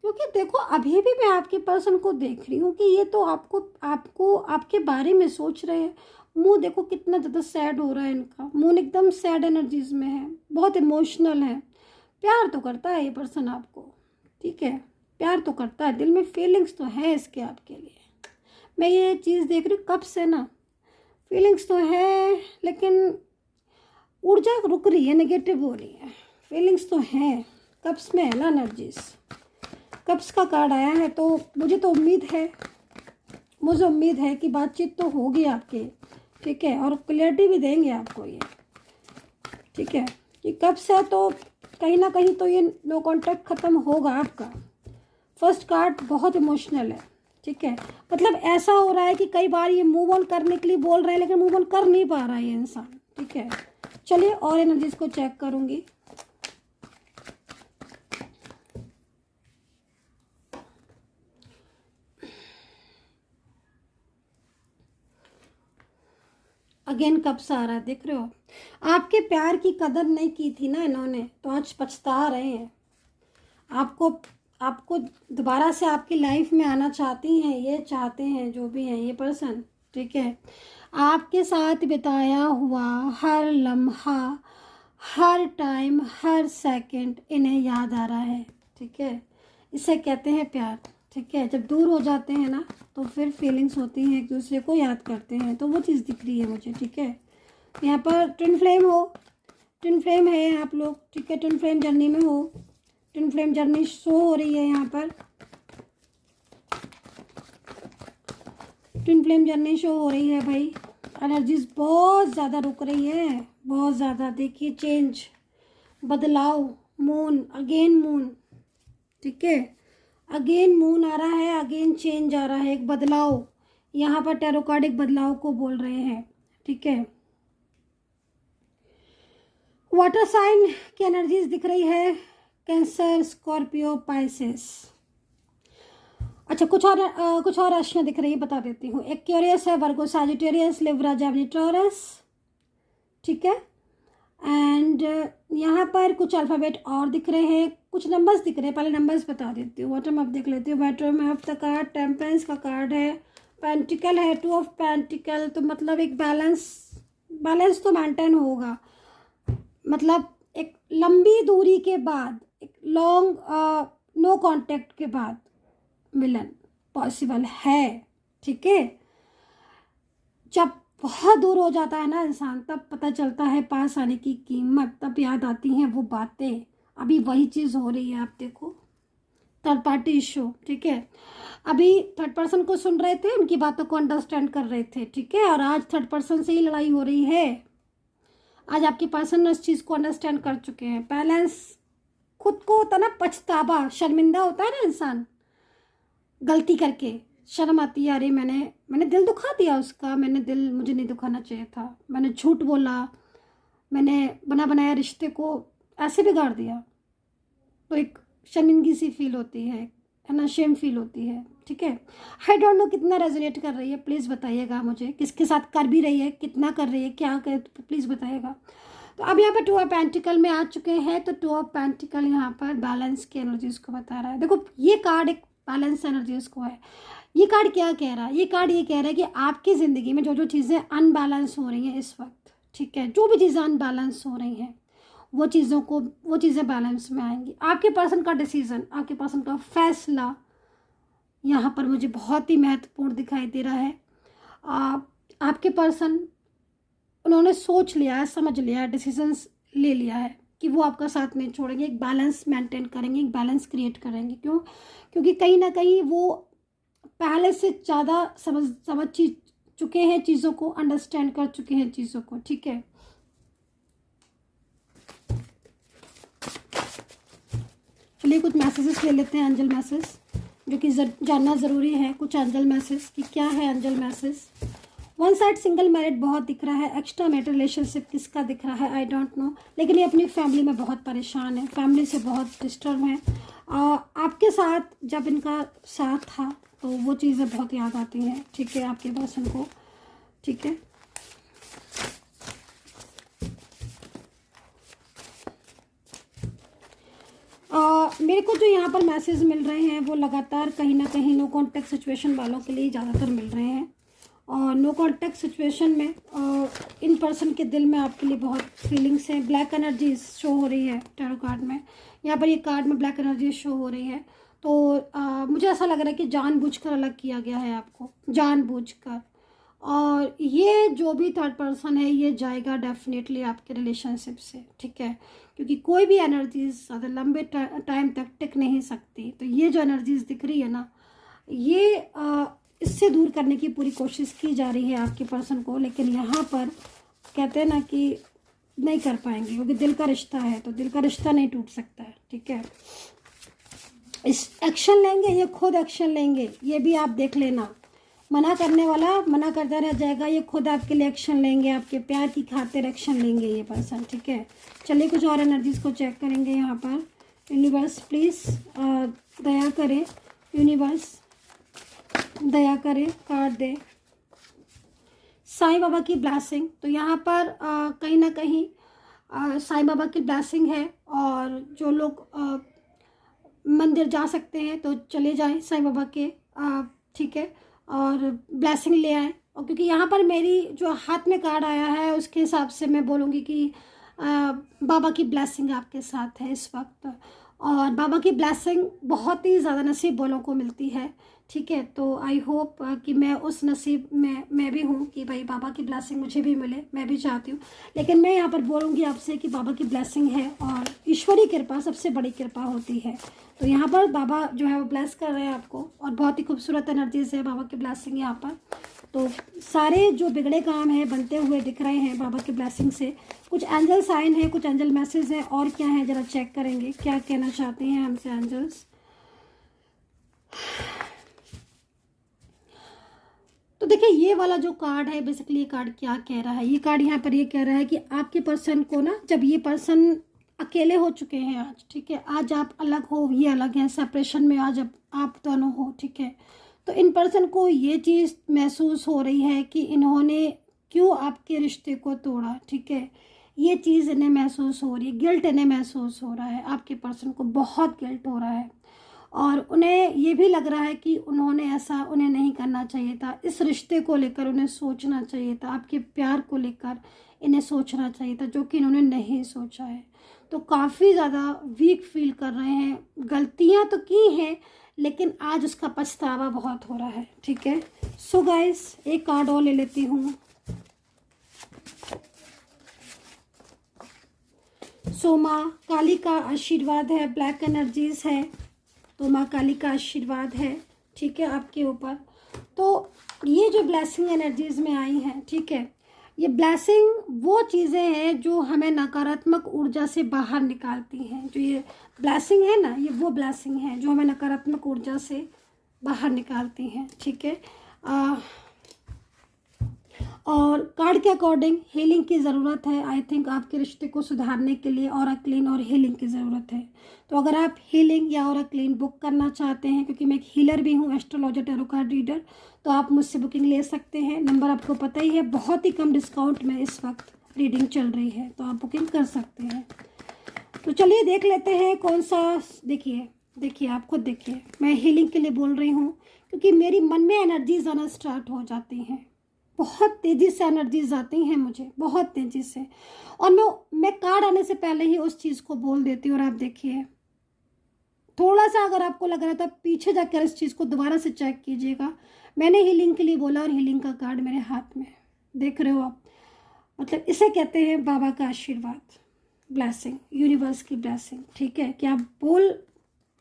क्योंकि देखो अभी भी मैं आपके पर्सन को देख रही हूँ कि ये तो आपको आपके बारे में सोच रहे हैं। मुंह देखो कितना ज़्यादा सैड हो रहा है इनका, मुंह एकदम सैड एनर्जीज में है, बहुत इमोशनल है। प्यार तो करता है ये पर्सन आपको, ठीक है, प्यार तो करता है, दिल में फीलिंग्स तो है इसके आपके लिए। मैं ये चीज़ देख रही हूँ कब से ना, फीलिंग्स तो है लेकिन ऊर्जा रुक रही है, नेगेटिव हो रही है। फीलिंग्स तो है, कप्स में है ना एनर्जीज, कप्स का कार्ड आया है। तो मुझे उम्मीद है कि बातचीत तो होगी आपकी, ठीक है, और क्लियरिटी भी देंगे आपको ये, ठीक है। कि कप्स है तो कहीं ना कहीं तो ये नो कॉन्टैक्ट ख़त्म होगा आपका। फर्स्ट कार्ड बहुत इमोशनल है, ठीक है, मतलब ऐसा हो रहा है कि कई बार ये मूव ऑन करने के लिए बोल रहे हैं लेकिन मूव ऑन कर नहीं पा रहा है ये इंसान, ठीक है। चलिए और एनर्जीज को चेक करूंगी। अगेन कब्स आ रहा है, देख रहे हो, आपके प्यार की कदर नहीं की थी ना इन्होंने, तो आज पछता रहे हैं। आपको दोबारा से आपकी लाइफ में आना चाहती हैं, ये चाहते हैं जो भी हैं ये पर्सन, ठीक है। आपके साथ बिताया हुआ हर लम्हा, हर टाइम, हर सेकंड इन्हें याद आ रहा है, ठीक है। इसे कहते हैं प्यार, ठीक है। जब दूर हो जाते हैं ना तो फिर फीलिंग्स होती हैं, एक दूसरे को याद करते हैं, तो वो चीज़ दिख रही है मुझे, ठीक है। यहाँ पर ट्विन फ्लेम है आप लोग, ठीक है, ट्विन फ्लेम जर्नी में हो, ट्विन फ्लेम जर्नी शो हो रही है यहाँ पर, ट्विन फ्लेम जर्नी शो हो रही है भाई। एनर्जीज बहुत ज़्यादा रुक रही है, बहुत ज़्यादा। देखिए चेंज, बदलाव, मून, अगेन मून, ठीक है, अगेन मून आ रहा है, अगेन चेंज आ रहा है, एक बदलाव। यहाँ पर टैरो कार्ड एक बदलाव को बोल रहे हैं, ठीक है। वाटर साइन की एनर्जीज दिख रही है, कैंसर, स्कॉर्पियो, पाइसेस। अच्छा कुछ और राशियाँ दिख रही है, बता देती हूँ। एक्वेरियस है, वर्गो, सैजिटेरियस, लिब्रा, जेमिनी, टॉरस, ठीक है। एंड यहाँ पर कुछ अल्फ़ाबेट और दिख रहे हैं, कुछ नंबर्स दिख रहे हैं, पहले नंबर्स बता देती हूँ। बॉटम अप देख लेती हूँ। Bottom of the card temperance का कार्ड है, पेंटिकल है, 2 ऑफ पेंटिकल, तो मतलब एक बैलेंस तो मेंटेन होगा। मतलब एक लंबी दूरी के बाद, एक लॉन्ग नो कांटेक्ट के बाद मिलन पॉसिबल है, ठीक है। जब बहुत दूर हो जाता है ना इंसान, तब पता चलता है पास आने की कीमत, तब याद आती हैं वो बातें। अभी वही चीज़ हो रही है, आप देखो, थर्ड पार्टी इशू, ठीक है। अभी थर्ड पर्सन को सुन रहे थे, उनकी बातों को अंडरस्टैंड कर रहे थे, ठीक है, और आज थर्ड पर्सन से ही लड़ाई हो रही है। आज आपके पर्सन इस चीज़ को अंडरस्टैंड कर चुके हैं। बैलेंस, खुद को होता ना पछतावा, शर्मिंदा होता है ना इंसान गलती करके, शर्म आती है, अरे मैंने दिल दुखा दिया उसका, मुझे नहीं दुखाना चाहिए था, मैंने झूठ बोला, मैंने बना बनाया रिश्ते को ऐसे बिगाड़ दिया, तो एक शर्मिंदगी सी फील होती है ना, शेम फील होती है, ठीक है। आई डोंट नो कितना रेजोनेट कर रही है, प्लीज़ बताइएगा मुझे, किसके साथ कर भी रही है, कितना कर रही है, क्या कर, तो प्लीज़ बताइएगा। तो अब यहाँ पर 2 ऑफ पेंटिकल में आ चुके हैं, तो 2 ऑफ पेंटिकल यहाँ पर बैलेंस की एनर्जीज को बता रहा है। देखो ये कार्ड एक बैलेंस एनर्जीज को है। ये कार्ड क्या कह रहा है, ये कार्ड ये कह रहा है कि आपकी ज़िंदगी में जो जो चीज़ें अनबैलेंस हो रही हैं इस वक्त, ठीक है, जो भी चीज़ें अनबैलेंस हो रही हैं वो चीज़ें बैलेंस में आएंगी। आपके पर्सन का डिसीजन, आपके पर्सन का फैसला यहाँ पर मुझे बहुत ही महत्वपूर्ण दिखाई दे रहा है। आपके पर्सन, उन्होंने सोच लिया है, समझ लिया है, डिसीजंस ले लिया है कि वो आपका साथ नहीं छोड़ेंगे, एक बैलेंस मेंटेन करेंगे, एक बैलेंस क्रिएट करेंगे। क्यों? क्योंकि कहीं ना कहीं वो पहले से ज़्यादा समझ चुके हैं चीज़ों को, अंडरस्टैंड कर चुके हैं चीज़ों को, ठीक है। चलिए कुछ मैसेजेस ले लेते हैं, एंजल मैसेज। जो कि जानना ज़रूरी है। कुछ एंजल मैसेज कि क्या है angel message. One side single married बहुत दिख रहा है। एक्स्ट्रा मैरिड रिलेशनशिप किसका दिख रहा है आई डोंट नो, लेकिन ये अपनी फैमिली में बहुत परेशान है, फैमिली से बहुत डिस्टर्ब है। आपके साथ जब इनका साथ था तो वो चीज़ें बहुत याद आती हैं, ठीक है, आपके पर्सन को, ठीक है। मेरे को जो यहाँ पर मैसेज मिल रहे हैं वो लगातार कहीं ना कहीं नो कॉन्टैक्ट सिचुएशन वालों के लिए ज़्यादातर मिल रहे हैं। और नो कॉन्टैक्ट सिचुएशन में इन पर्सन के दिल में आपके लिए बहुत फीलिंग्स हैं। ब्लैक एनर्जी शो हो रही है टैरो कार्ड में, यहाँ पर ये कार्ड में ब्लैक एनर्जी शो हो रही है। तो मुझे ऐसा लग रहा है कि जानबूझकर अलग किया गया है आपको, जानबूझकर। और ये जो भी थर्ड पर्सन है ये जाएगा डेफिनेटली आपके रिलेशनशिप से, ठीक है, क्योंकि कोई भी एनर्जीज ज़्यादा लंबे टाइम तक टिक नहीं सकती। तो ये जो एनर्जीज दिख रही है ना, ये इससे दूर करने की पूरी कोशिश की जा रही है आपके पर्सन को, लेकिन यहाँ पर कहते हैं ना कि नहीं कर पाएंगे, क्योंकि दिल का रिश्ता है तो दिल का रिश्ता नहीं टूट सकता है, ठीक है। इस एक्शन लेंगे, ये खुद एक्शन लेंगे, ये भी आप देख लेना। मना करने वाला मना करता रह जाएगा, ये खुद आपके लिए एक्शन लेंगे, आपके प्यार की खातिर एक्शन लेंगे ये पर्सन, ठीक है। चलिए कुछ और एनर्जीज को चेक करेंगे यहाँ पर। यूनिवर्स प्लीज़ दया करें, यूनिवर्स दया करें, कार्ड दे। साईं बाबा की ब्लेसिंग, तो यहाँ पर कहीं ना कहीं साईं बाबा की ब्लेसिंग है। और जो लोग मंदिर जा सकते हैं तो चले जाएं साईं बाबा के, ठीक है, और ब्लेसिंग ले आए। और क्योंकि यहाँ पर मेरी जो हाथ में कार्ड आया है उसके हिसाब से मैं बोलूँगी कि बाबा की ब्लेसिंग आपके साथ है इस वक्त। और बाबा की ब्लेसिंग बहुत ही ज़्यादा नसीब वालों को मिलती है, ठीक है। तो आई होप कि मैं उस नसीब में मैं भी हूँ कि भाई बाबा की ब्लेसिंग मुझे भी मिले, मैं भी चाहती हूँ। लेकिन मैं यहाँ पर बोलूँगी आपसे कि बाबा की ब्लेसिंग है और ईश्वरी कृपा सबसे बड़ी कृपा होती है। तो यहाँ पर बाबा जो है वो ब्लेस कर रहे हैं आपको, और बहुत ही खूबसूरत एनर्जीज है बाबा की ब्लेसिंग यहाँ पर। तो सारे जो बिगड़े काम हैं बनते हुए दिख रहे हैं बाबा की ब्लेसिंग से। कुछ एंजल साइन है, कुछ एंजल मैसेज है, और क्या है ज़रा चेक करेंगे क्या कहना चाहते हैं हमसे एंजल्स। तो देखिए ये वाला जो कार्ड है बेसिकली ये कार्ड क्या कह रहा है, ये कार्ड यहाँ पर ये कह रहा है कि आपके पर्सन को ना, जब ये पर्सन अकेले हो चुके हैं आज, ठीक है, आज आप अलग हो, ये अलग है, सेपरेशन में आज आप दोनों हो, ठीक है। तो इन पर्सन को ये चीज़ महसूस हो रही है कि इन्होंने क्यों आपके रिश्ते को तोड़ा, ठीक है, ये चीज़ इन्हें महसूस हो रही है, गिल्ट इन्हें महसूस हो रहा है, आपके पर्सन को बहुत गिल्ट हो रहा है। और उन्हें ये भी लग रहा है कि उन्होंने ऐसा उन्हें नहीं करना चाहिए था, इस रिश्ते को लेकर उन्हें सोचना चाहिए था, आपके प्यार को लेकर इन्हें सोचना चाहिए था, जो कि इन्होंने नहीं सोचा है। तो काफ़ी ज़्यादा वीक फील कर रहे हैं, गलतियां तो की हैं लेकिन आज उसका पछतावा बहुत हो रहा है, ठीक है। सो गाइस एक कार्ड और ले लेती हूँ। सो माँ काली का आशीर्वाद है, ब्लैक एनर्जीज है, तो माँ काली का आशीर्वाद है, ठीक है, आपके ऊपर। तो ये जो ब्लेसिंग एनर्जीज में आई हैं, ठीक है, ये ब्लेसिंग वो चीज़ें हैं जो हमें नकारात्मक ऊर्जा से बाहर निकालती हैं। जो ये ब्लेसिंग है ना, ये वो ब्लेसिंग है जो हमें नकारात्मक ऊर्जा से बाहर निकालती हैं, ठीक है। और कार्ड के अकॉर्डिंग हीलिंग की ज़रूरत है। आई थिंक आपके रिश्ते को सुधारने के लिए और क्लीन और हीलिंग की ज़रूरत है। तो अगर आप हीलिंग या और क्लीन बुक करना चाहते हैं, क्योंकि मैं एक हीलर भी हूँ, एस्ट्रोलॉजर टैरो कार्ड रीडर, तो आप मुझसे बुकिंग ले सकते हैं। नंबर आपको पता ही है, बहुत ही कम डिस्काउंट में इस वक्त रीडिंग चल रही है, तो आप बुकिंग कर सकते हैं। तो चलिए देख लेते हैं कौन सा। देखिए आप खुद देखिए, मैं हीलिंग के लिए बोल रही हूँ क्योंकि मेरी मन में एनर्जीज आना स्टार्ट हो जाती हैं, बहुत तेज़ी से एनर्जीज आती हैं मुझे, बहुत तेज़ी से। और मैं कार्ड आने से पहले ही उस चीज़ को बोल देती हूँ। और आप देखिए, थोड़ा सा अगर आपको लग रहा है तो आप पीछे जाकर इस चीज़ को दोबारा से चेक कीजिएगा। मैंने हीलिंग के लिए बोला और हीलिंग का कार्ड मेरे हाथ में देख रहे हो आप। मतलब इसे कहते हैं बाबा का आशीर्वाद, ब्लेसिंग, यूनिवर्स की ब्लेसिंग, ठीक है। कि आप बोल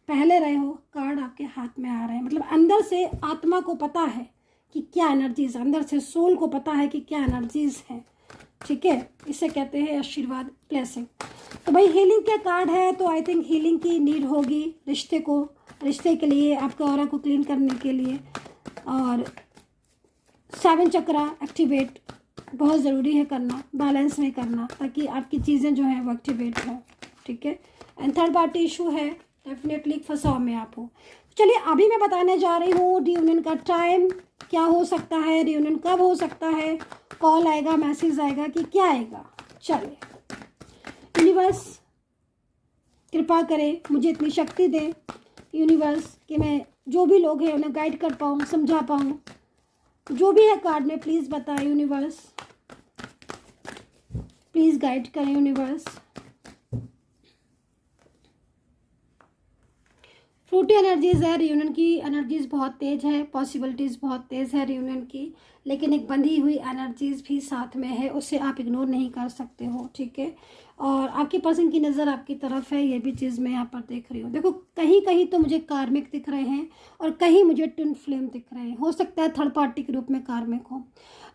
पहले रहे हो, कार्ड आपके हाथ में आ रहे हैं। मतलब अंदर से आत्मा को पता है कि क्या एनर्जीज, अंदर से सोल को पता है कि क्या एनर्जीज हैं, ठीक है, इसे कहते हैं आशीर्वाद, ब्लेसिंग। तो भाई हीलिंग का कार्ड है, तो आई थिंक हीलिंग की नीड होगी रिश्ते के लिए, आपका ऑरा को क्लीन करने के लिए। और 7 चक्रा एक्टिवेट बहुत ज़रूरी है करना, बैलेंस में करना, ताकि आपकी चीज़ें जो हैं वो एक्टिवेट हों। ठीक है, एंड थर्ड पार्टी इशू है, डेफिनेटली फंसाव में आप हो। चलिए अभी मैं बताने जा रही हूँ रियूनियन का टाइम क्या हो सकता है, रियूनियन कब हो सकता है, कॉल आएगा, मैसेज आएगा कि क्या आएगा। चलिए, यूनिवर्स कृपा करे, मुझे इतनी शक्ति दे यूनिवर्स कि मैं जो भी लोग हैं उन्हें गाइड कर पाऊँ, समझा पाऊँ। जो भी है कार्ड में प्लीज़ बताएं यूनिवर्स, प्लीज़ गाइड करें यूनिवर्स। फ्रूटी एनर्जीज है, रियूनियन की एनर्जीज बहुत तेज है, पॉसिबिलिटीज़ बहुत तेज़ है रियूनियन की, लेकिन एक बंधी हुई एनर्जीज भी साथ में है, उसे आप इग्नोर नहीं कर सकते हो। ठीक है, और आपके पर्सन की नज़र आपकी तरफ है, ये भी चीज़ मैं यहाँ पर देख रही हूँ। देखो कहीं कहीं तो मुझे कार्मिक दिख रहे हैं और कहीं मुझे ट्विन फ्लेम दिख रहे हैं, हो सकता है थर्ड पार्टी के रूप में कार्मिक हो।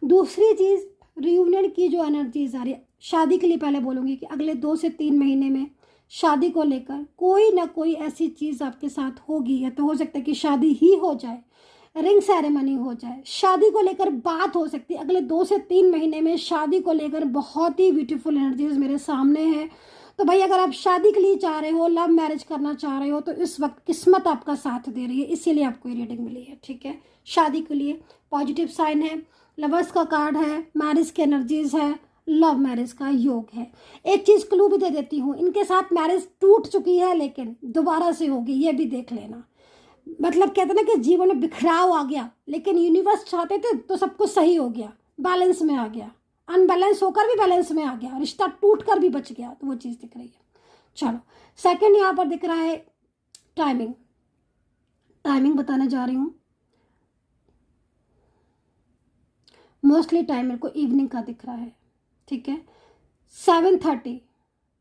दूसरी चीज़, रियूनियन की जो एनर्जीज आ रही है, शादी के लिए पहले बोलूँगी कि अगले 2 से 3 महीने में शादी को लेकर कोई ना कोई ऐसी चीज़ आपके साथ होगी, या तो हो सकता है कि शादी ही हो जाए, रिंग सेरेमनी हो जाए, शादी को लेकर बात हो सकती है। अगले 2 से 3 महीने में शादी को लेकर बहुत ही ब्यूटीफुल एनर्जीज मेरे सामने है। तो भाई अगर आप शादी के लिए चाह रहे हो, लव मैरिज करना चाह रहे हो, तो इस वक्त किस्मत आपका साथ दे रही है, इसीलिए आपको ये रीडिंग मिली है। ठीक है, शादी के लिए पॉजिटिव साइन है, लवर्स का कार्ड है, मैरिज की एनर्जीज है, लव मैरिज का योग है। एक चीज़ क्लू भी दे देती हूँ, इनके साथ मैरिज टूट चुकी है लेकिन दोबारा से होगी, ये भी देख लेना। मतलब कहते ना कि जीवन में बिखराव आ गया, लेकिन यूनिवर्स चाहते थे तो सब कुछ सही हो गया, बैलेंस में आ गया, अनबैलेंस होकर भी बैलेंस में आ गया, रिश्ता टूट कर भी बच गया, तो वो चीज़ दिख रही है। चलो सेकंड यहाँ पर दिख रहा है टाइमिंग, टाइमिंग बताने जा रही हूँ। मोस्टली टाइम मेरे को इवनिंग का दिख रहा है। ठीक है, 7:30,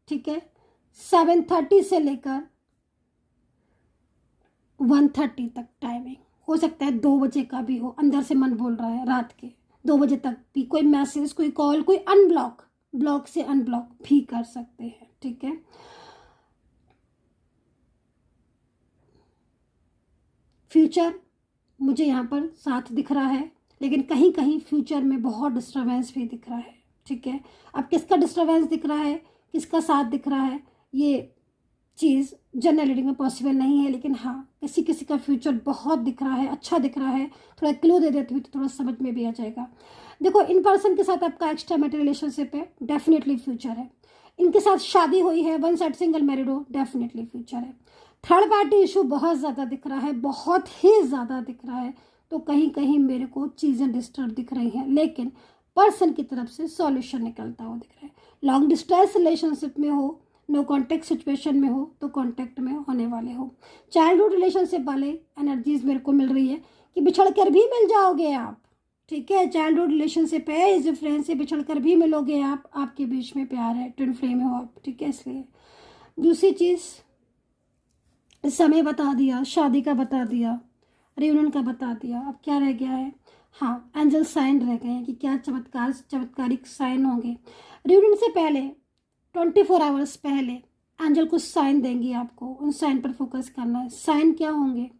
ठीक है, 7:30 से लेकर 1:30 तक टाइमिंग, हो सकता है 2 बजे का भी हो, अंदर से मन बोल रहा है रात के 2 बजे तक भी कोई मैसेज, कोई कॉल, कोई ब्लॉक से अनब्लॉक भी कर सकते हैं। ठीक है, फ्यूचर मुझे यहाँ पर साथ दिख रहा है, लेकिन कहीं कहीं फ्यूचर में बहुत डिस्टर्बेंस भी दिख रहा है। ठीक है, अब किसका डिस्टर्बेंस दिख रहा है, किसका साथ दिख रहा है, ये चीज़ जनरल रीडिंग में पॉसिबल नहीं है, लेकिन हाँ किसी किसी का फ्यूचर बहुत दिख रहा है, अच्छा दिख रहा है। थोड़ा क्लू दे देती हुई तो थोड़ा समझ में भी आ जाएगा। देखो इन पर्सन के साथ आपका एक्स्ट्रा मैरिटल रिलेशनशिप है, डेफिनेटली फ्यूचर है। इनके साथ शादी हुई है, वन साइड सिंगल मैरिड हो, डेफिनेटली फ्यूचर है। थर्ड पार्टी इशू बहुत ज़्यादा दिख रहा है, बहुत ही ज़्यादा दिख रहा है, तो कहीं कहीं मेरे को चीज़ें डिस्टर्ब दिख रही हैं, लेकिन पर्सन की तरफ से सॉल्यूशन निकलता हुआ दिख रहा है। लॉन्ग डिस्टेंस रिलेशनशिप में हो, नो कॉन्टेक्ट सिचुएशन में हो, तो कॉन्टेक्ट में होने वाले हो। चाइल्डहुड रिलेशनशिप वाले एनर्जीज मेरे को मिल रही है कि बिछड़ कर भी मिल जाओगे आप। ठीक है, चाइल्डहुड रिलेशनशिप है, इस फ्रेंड से बिछड़ कर भी मिलोगे आप, आपके बीच में प्यार है, ट्विन फ्लेम हो आप। ठीक है, इसलिए दूसरी चीज़ समय बता दिया, शादी का बता दिया, रियूनियन का बता दिया, अब क्या रह गया है, हाँ एंजल साइन रह गए हैं कि क्या चमत्कारिक साइन होंगे। रियूनियन से पहले 24 आवर्स पहले एंजल कुछ साइन देंगी आपको, उन साइन पर फोकस करना है। साइन क्या होंगे,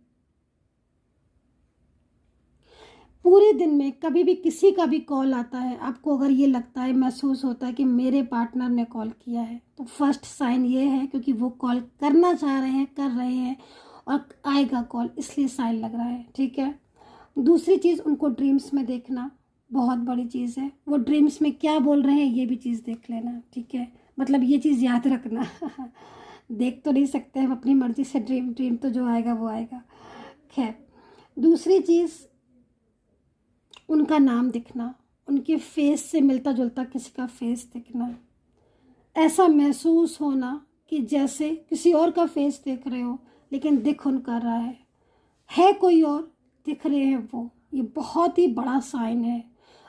पूरे दिन में कभी भी किसी का भी कॉल आता है, आपको अगर ये लगता है, महसूस होता है कि मेरे पार्टनर ने कॉल किया है, तो फर्स्ट साइन ये है, क्योंकि वो कॉल करना चाह रहे हैं, कर रहे हैं, और आएगा कॉल, इसलिए साइन लग रहा है। ठीक है, दूसरी चीज़ उनको ड्रीम्स में देखना बहुत बड़ी चीज़ है, वो ड्रीम्स में क्या बोल रहे हैं ये भी चीज़ देख लेना। ठीक है, मतलब ये चीज़ याद रखना देख तो नहीं सकते हम अपनी मर्जी से ड्रीम तो जो आएगा वो आएगा। खैर, दूसरी चीज़ उनका नाम दिखना, उनके फेस से मिलता जुलता किसी का फेस दिखना, ऐसा महसूस होना कि जैसे किसी और का फेस देख रहे हो लेकिन दिख उनका रहा है कोई और, दिख रहे हैं वो, ये बहुत ही बड़ा साइन है।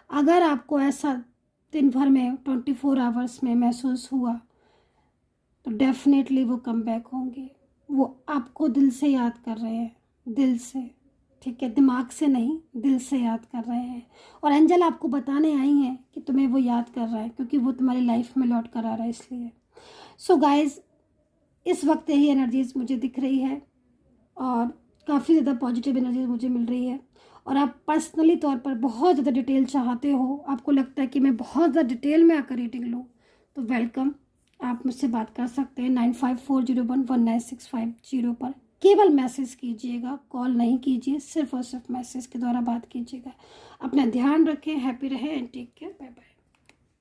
अगर आपको ऐसा दिन भर में 24 आवर्स में महसूस हुआ तो डेफिनेटली वो कम बैक होंगे, वो आपको दिल से याद कर रहे हैं, दिल से। ठीक है, दिमाग से नहीं दिल से याद कर रहे हैं। और एंजल आपको बताने आई हैं कि तुम्हें वो याद कर रहा है, क्योंकि वो तुम्हारी लाइफ में लौट कर आ रहा है इसलिए। सो गाइज, इस वक्त यही एनर्जीज मुझे दिख रही है और काफ़ी ज़्यादा पॉजिटिव एनर्जीज मुझे मिल रही है। और आप पर्सनली तौर पर बहुत ज़्यादा डिटेल चाहते हो, आपको लगता है कि मैं बहुत ज़्यादा डिटेल में आकर रीडिंग लूँ, तो वेलकम, आप मुझसे बात कर सकते हैं 9540119650 पर। केवल मैसेज कीजिएगा, कॉल नहीं कीजिए, सिर्फ और सिर्फ मैसेज के द्वारा बात कीजिएगा। अपना ध्यान रखें, हैप्पी रहें and take care, bye bye.